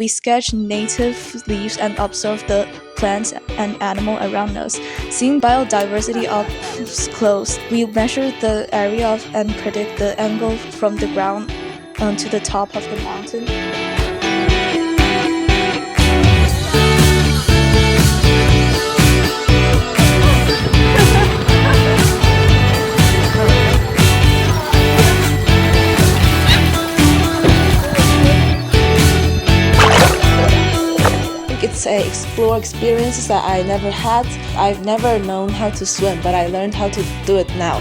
We sketch native leaves and observe the plants and animal around us. Seeing biodiversity up close, we measure the area and predict the angle from the ground to the top of the mountain. It's a explore experiences that I never had. I've never known how to swim, but I learned how to do it now.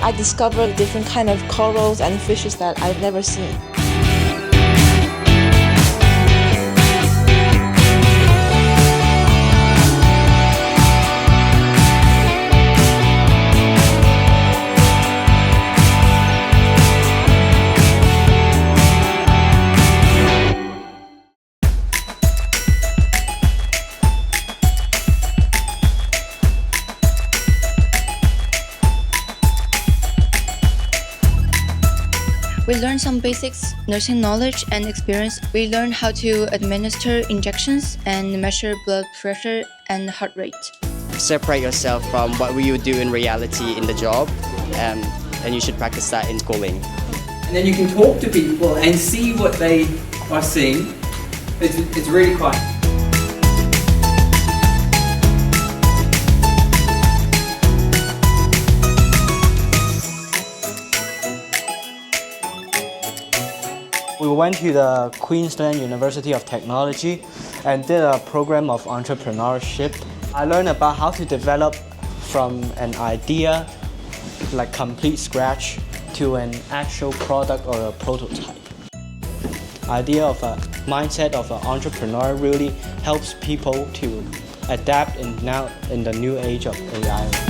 I discovered different kind of corals and fishes that I've never seen. We learn some basics, nursing knowledge and experience. We learn how to administer injections and measure blood pressure and heart rate. Separate yourself from what will you do in reality in the job, and you should practice that in schooling. And then you can talk to people and see what they are seeing. It's really quite. We went to the Queensland University of Technology and did a program of entrepreneurship. I learned about how to develop from an idea, like complete scratch, to an actual product or a prototype. Idea of a mindset of an entrepreneur really helps people to adapt now in the new age of AI.